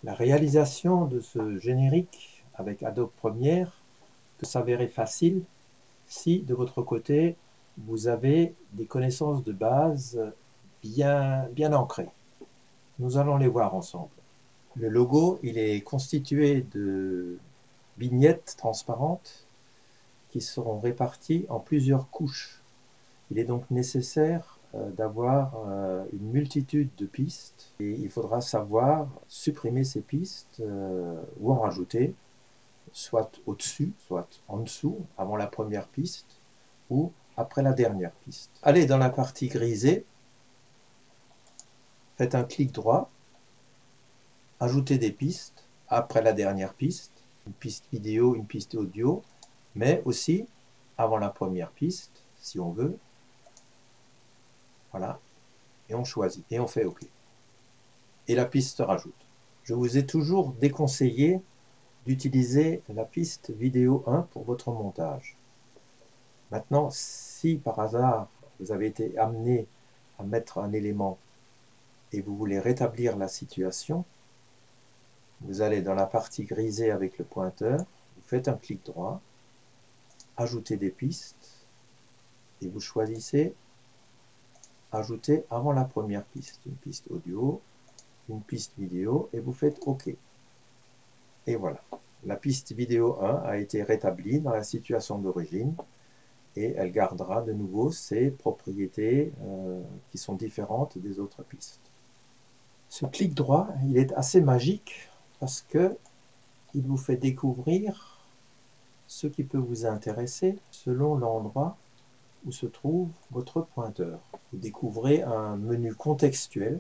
La réalisation de ce générique avec Adobe Premiere peut s'avérer facile si de votre côté vous avez des connaissances de base bien ancrées. Nous allons les voir ensemble. Le logo, il est constitué de vignettes transparentes qui seront réparties en plusieurs couches. Il est donc nécessaire d'avoir une multitude de pistes et il faudra savoir supprimer ces pistes ou en rajouter, soit au-dessus, soit en dessous, avant la première piste ou après la dernière piste. Allez dans la partie grisée, faites un clic droit, ajoutez des pistes après la dernière piste, une piste vidéo, une piste audio, mais aussi avant la première piste, si on veut. Voilà, et on choisit, et on fait OK. Et la piste se rajoute. Je vous ai toujours déconseillé d'utiliser la piste vidéo 1 pour votre montage. Maintenant, si par hasard vous avez été amené à mettre un élément et vous voulez rétablir la situation, vous allez dans la partie grisée avec le pointeur, vous faites un clic droit, ajoutez des pistes et vous choisissez ajouter avant la première piste, une piste audio, une piste vidéo et vous faites OK. Et voilà, la piste vidéo 1 a été rétablie dans la situation d'origine et elle gardera de nouveau ses propriétés qui sont différentes des autres pistes. Ce clic droit, il est assez magique parce que il vous fait découvrir ce qui peut vous intéresser selon l'endroit où se trouve votre pointeur. Vous découvrez un menu contextuel.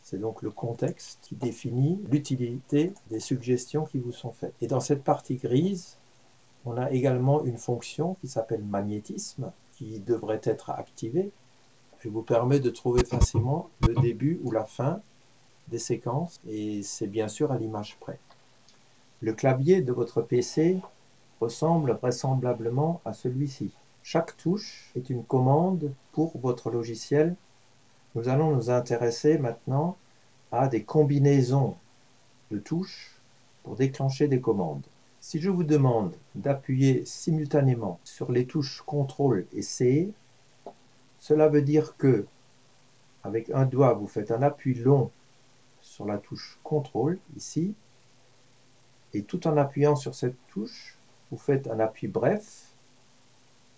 C'est donc le contexte qui définit l'utilité des suggestions qui vous sont faites. Et dans cette partie grise, on a également une fonction qui s'appelle magnétisme, qui devrait être activée. Elle vous permet de trouver facilement le début ou la fin des séquences, et c'est bien sûr à l'image près. Le clavier de votre PC ressemble vraisemblablement à celui-ci. Chaque touche est une commande pour votre logiciel. Nous allons nous intéresser maintenant à des combinaisons de touches pour déclencher des commandes. Si je vous demande d'appuyer simultanément sur les touches CTRL et C, cela veut dire que, avec un doigt, vous faites un appui long sur la touche CTRL, ici, et tout en appuyant sur cette touche, vous faites un appui bref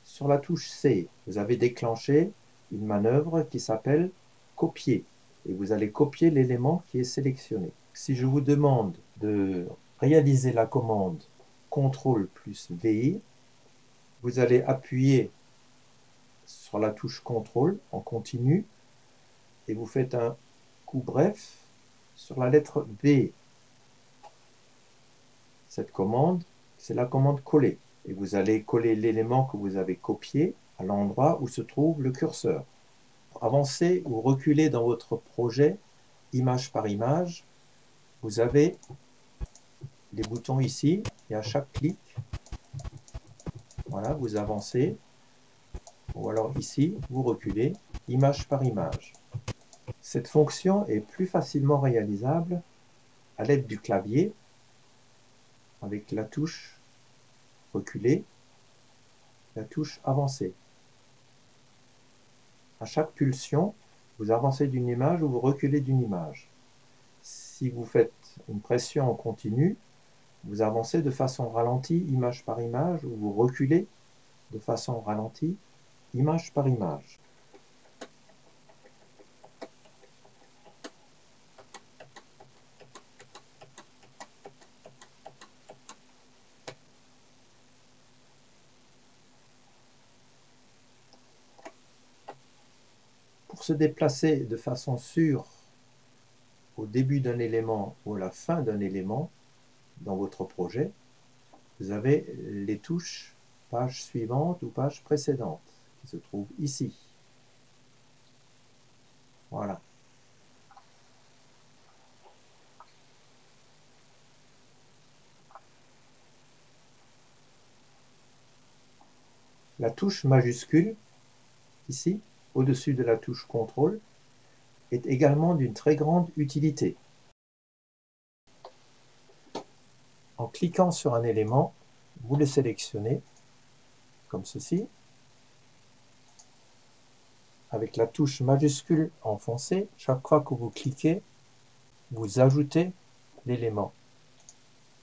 sur la touche C. Vous avez déclenché une manœuvre qui s'appelle copier, et vous allez copier l'élément qui est sélectionné. Si je vous demande de réaliser la commande CTRL plus V, vous allez appuyer sur la touche CTRL en continu et vous faites un coup bref sur la lettre V. Cette commande, c'est la commande coller. Et vous allez coller l'élément que vous avez copié à l'endroit où se trouve le curseur. Avancez ou reculez dans votre projet, image par image, vous avez des boutons ici, et à chaque clic, voilà, vous avancez, ou alors ici, vous reculez, image par image. Cette fonction est plus facilement réalisable à l'aide du clavier, avec la touche reculer, la touche avancer. À chaque pulsion, vous avancez d'une image ou vous reculez d'une image. Si vous faites une pression en continu, vous avancez de façon ralentie, image par image, ou vous reculez de façon ralentie, image par image. Pour se déplacer de façon sûre au début d'un élément ou à la fin d'un élément dans votre projet, vous avez les touches page suivante ou page précédente qui se trouvent ici. Voilà. La touche majuscule, ici, au-dessus de la touche CTRL, est également d'une très grande utilité. En cliquant sur un élément, vous le sélectionnez, comme ceci. Avec la touche majuscule enfoncée, chaque fois que vous cliquez, vous ajoutez l'élément.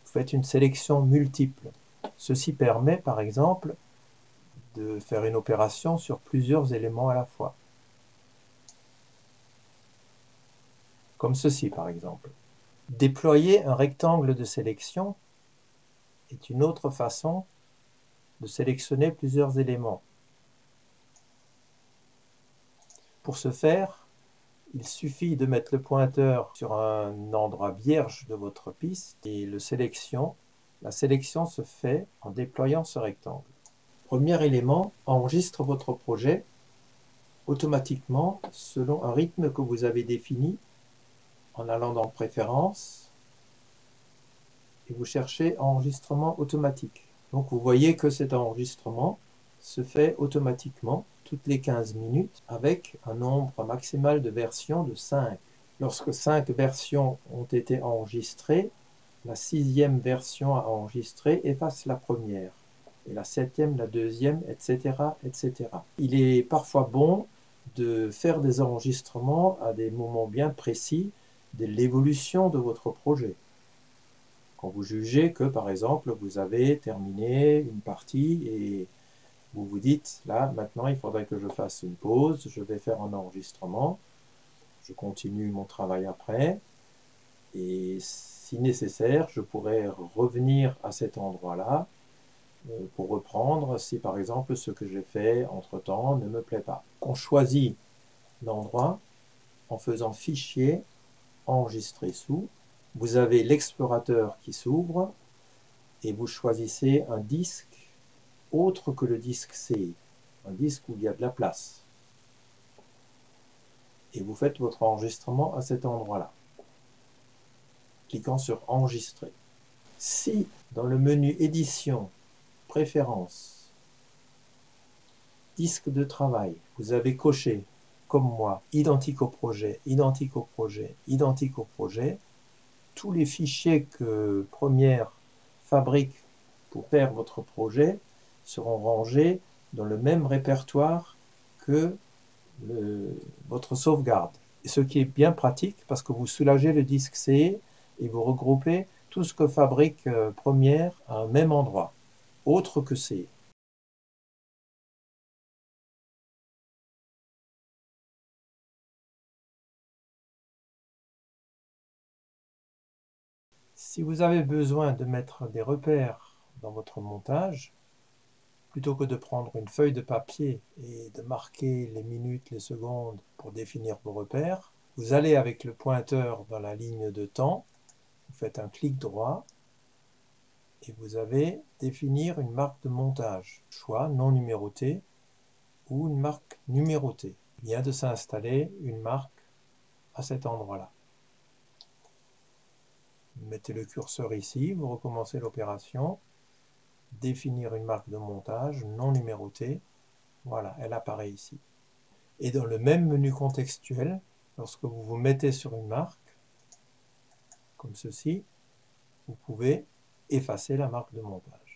Vous faites une sélection multiple. Ceci permet, par exemple, de faire une opération sur plusieurs éléments à la fois. Comme ceci, par exemple. Déployer un rectangle de sélection est une autre façon de sélectionner plusieurs éléments. Pour ce faire, il suffit de mettre le pointeur sur un endroit vierge de votre piste et la sélection se fait en déployant ce rectangle. Premier élément, enregistre votre projet automatiquement selon un rythme que vous avez défini en allant dans Préférences et vous cherchez enregistrement automatique. Donc vous voyez que cet enregistrement se fait automatiquement toutes les 15 minutes avec un nombre maximal de versions de 5. Lorsque 5 versions ont été enregistrées, la 6e version à enregistrer efface la première, et la 7e, la 2e, etc., etc. Il est parfois bon de faire des enregistrements à des moments bien précis de l'évolution de votre projet. Quand vous jugez que, par exemple, vous avez terminé une partie et vous vous dites, là, maintenant, il faudrait que je fasse une pause, je vais faire un enregistrement, je continue mon travail après, et si nécessaire, je pourrais revenir à cet endroit-là pour reprendre si, par exemple, ce que j'ai fait entre-temps ne me plaît pas. On choisit l'endroit en faisant Fichier, Enregistrer sous. Vous avez l'explorateur qui s'ouvre et vous choisissez un disque autre que le disque C, un disque où il y a de la place. Et vous faites votre enregistrement à cet endroit-là, cliquant sur Enregistrer. Si dans le menu Édition, Préférences, Disque de travail, vous avez coché, comme moi, identique au projet, identique au projet, identique au projet, tous les fichiers que Premiere fabrique pour faire votre projet seront rangés dans le même répertoire que votre sauvegarde. Et ce qui est bien pratique parce que vous soulagez le disque C et vous regroupez tout ce que fabrique Premiere à un même endroit, autre que C. Si vous avez besoin de mettre des repères dans votre montage, plutôt que de prendre une feuille de papier et de marquer les minutes, les secondes pour définir vos repères, vous allez avec le pointeur dans la ligne de temps, vous faites un clic droit et vous avez définir une marque de montage, choix non numéroté ou une marque numérotée. Il vient de s'installer une marque à cet endroit-là. Vous mettez le curseur ici, vous recommencez l'opération, définir une marque de montage non numérotée, voilà, elle apparaît ici. Et dans le même menu contextuel, lorsque vous vous mettez sur une marque, comme ceci, vous pouvez effacer la marque de montage.